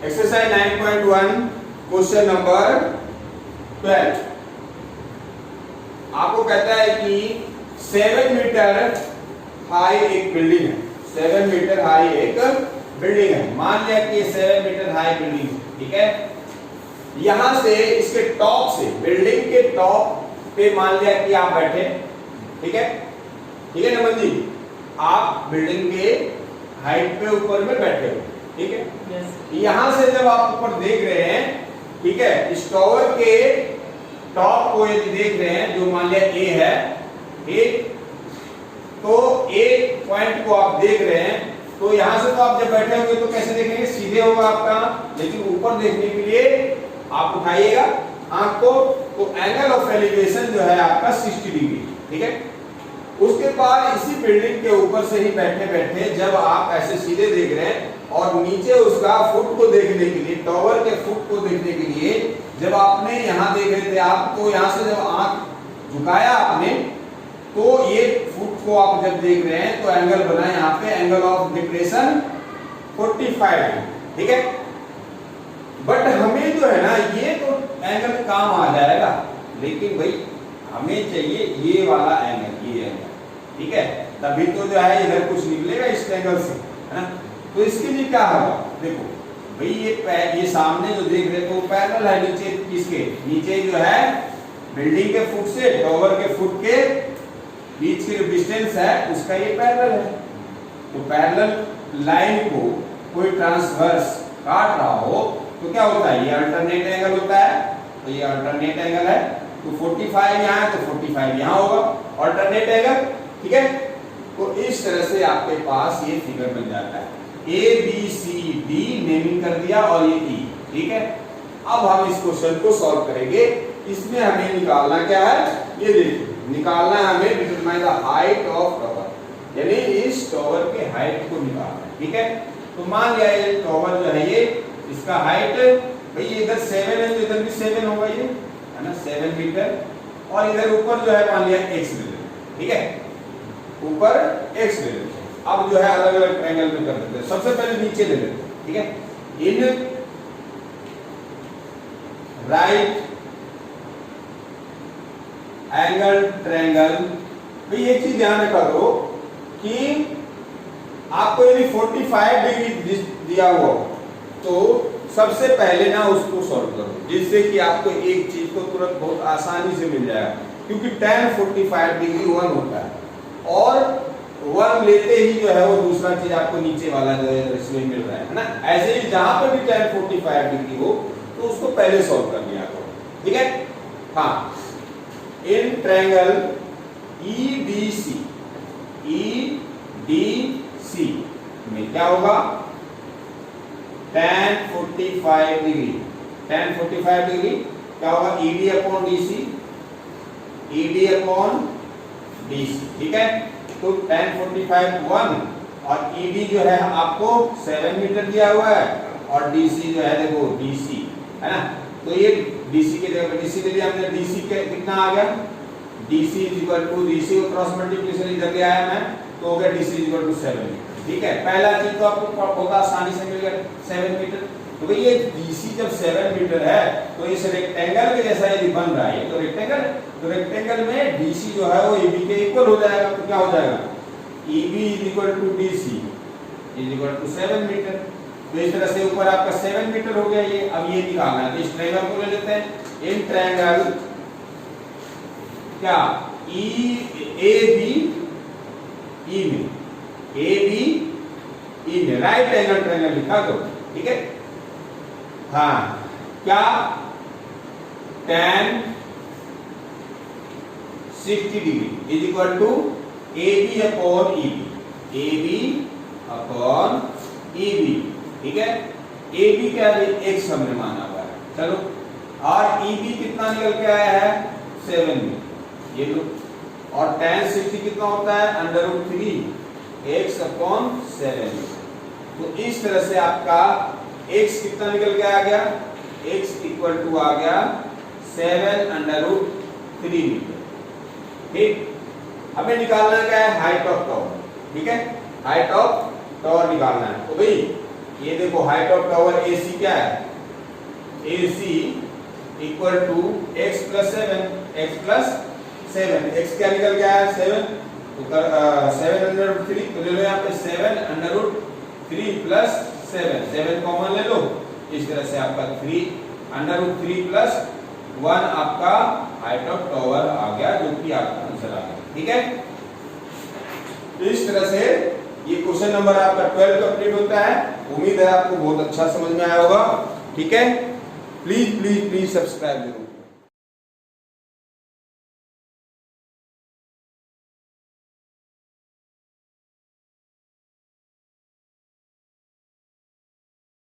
Exercise 9.1 question number 12 आपको कहता है कि 7 मीटर हाई एक बिल्डिंग है। 7 मीटर हाई एक बिल्डिंग है। मान लिया कि 7 मीटर हाई बिल्डिंग है, ठीक है। यहां से इसके टॉप से, बिल्डिंग के टॉप पे मान लिया कि आप बैठे, ठीक है, ठीक है नमन जी, आप बिल्डिंग के हाइट पे ऊपर में बैठे हो, ठीक है। यहां से जब आप ऊपर देख रहे हैं, ठीक है, इस टावर के टॉप को यदि देख रहे हैं, जो मान लिया ए है, ठीक, तो ए पॉइंट को आप देख रहे हैं, तो यहां से तो आप जब बैठे होंगे तो कैसे देखेंगे, सीधे होगा आपका, लेकिन ऊपर देखने के लिए आप उठाइएगा आंख को, तो एंगल ऑफ एलिवेशन जो है आपका 60 डिग्री, ठीक है। उसके बाद इसी बिल्डिंग के ऊपर से ही बैठे बैठे जब आप ऐसे सीधे देख रहे हैं और नीचे उसका फुट को देखने के लिए, टावर के फुट को देखने के लिए जब आपने यहाँ देख रहे थे, आपको यहाँ से जब आंख झुकाया आपने, तो ये फुट को आप जब देख रहे हैं तो एंगल बना यहाँ पे, एंगल ऑफ डिप्रेशन 45, ठीक है। बट हमें जो है ना, ये तो एंगल काम आ जाएगा, लेकिन भाई हमें चाहिए ये वाला एंगल, ये एंगल, ठीक है, तभी तो जो है इधर कुछ निकलेगा इस एंगल से, है ना। तो इसके लिए क्या होगा, देखो भाई ये सामने जो देख रहे हो पैरेलल है नीचे, किसके नीचे जो है बिल्डिंग के फुट से टावर के फुट के बीच की जो डिस्टेंस है उसका ये पैरेलल है। तो पैरेलल लाइन को कोई ट्रांसवर्स काट रहा हो तो क्या होता है, ये अल्टरनेट एंगल होता है, तो ये अल्टरनेट एंगल है, तो 45 यहाँ है तो 45 यहाँ होगा, अल्टरनेट एंगल, ठीक है। तो इस तरह से आपके पास ये फिगर बन जाता है। A B C D naming कर दिया और ये ई, ठीक है। अब हम इस क्वेश्चन को सॉल्व करेंगे। इसमें हमें निकालना क्या है, ये देखिए, निकालना है हमें determine the height of tower, यानी इस टावर के हाइट को निकालना है, ठीक है। तो मान लिया ये टावर जो है, ये इसका हाइट भाई ये इधर 7 है तो इधर भी 7 होगा, ये है ना 7 मीटर, और इधर ऊपर जो है मान लिया x ले लेते, ठीक है, ऊपर x ले लेते। अब जो है अलग अलग ट्रायंगल में कर देते हैं। सबसे पहले नीचे ले लेते हैं, ठीक है। इन राइट एंगल ट्रायंगल, भाई एक चीज ध्यान रखा करो कि आपको यदि 45 डिग्री दिया हुआ तो सबसे पहले ना उसको सॉल्व करो, जिससे कि आपको एक चीज को तुरंत बहुत आसानी से मिल जाएगा, क्योंकि tan 45 डिग्री 1 होता है, और 1 लेते ही जो है वो दूसरा चीज आपको नीचे वाला जो है इसमें मिल रहा है ना। ऐसे ही जहां पर भी tan 45 डिग्री हो तो उसको पहले सॉल्व कर लिया करो, ठीक है। हाँ, इन ट्रायंगल EDC में क्या होगा, tan 45 डिग्री, tan 45 डिग्री क्या होगा, ED upon DC, ED upon DC, ठीक है। तो tan 45 1 और ED जो है आपको 7 मीटर दिया हुआ है, और DC जो है देखो DC, है ना। तो ये DC के जगह DC के लिए हमने DC के कितना आ गया, DC DC को क्रॉस मल्टीप्लिकेशन इधर ले आया मैं, तो हो गया DC 7, ठीक है। पहला चीज तो आपको बहुत आसानी से मिल गया 7 मीटर। तो भाई ये DC जब 7 मीटर है तो इस रेक्टेंगल के जैसा यदि बन रहा है, तो रेक्टेंगल, तो रेक्टेंगल में DC जो है वो AB के इक्वल हो जाएगा, तो क्या हो जाएगा, EB DC 7 मीटर। तो इस तरह से ऊपर आपका 7 मीटर हो गया ये। अब ये निकालना है, तो इस ट्रायंगल को ले लेते हैं। इन ट्रायंगल क्या AB में राइट एंगल ट्रायंगल लिखा करो, ठीक है। हाँ, क्या tan 60 degree is equal to AB upon EB, ठीक है। AB क्या है, x हमने माना हुआ है, चलो, और EB कितना निकल के आया है 7 में, ये लो, और tan 60 कितना होता है √3 x अपॉन 7। तो इस तरह से आपका x कितना निकल के आ गया, x इक्वल टू आ गया 7√3 मीटर, ठीक। हमें निकालना क्या है, हाइट ऑफ टावर, ठीक है, हाइट ऑफ टावर निकालना है। तो भाई ये देखो हाइट ऑफ टावर AC क्या है, AC equal to x plus 7, x क्या निकल गया है 7, तो 7/3 तो ले लो यहाँ पे 7/3 प्लस 7 कॉमन ले लो, इस तरह से आपका 3/3 प्लस 1 आपका हाइट ऑफ टावर आ गया, जो कि आपका आंसर आ गया। ठीक है, इस तरह से ये क्वेश्चन नंबर आपका 12 कंप्लीट होता है। उम्मीद है आपको बहुत अच्छा समझ में आया होगा। ठीक है, प्लीज प्लीज प्लीज सब्सक्राइब जरूर।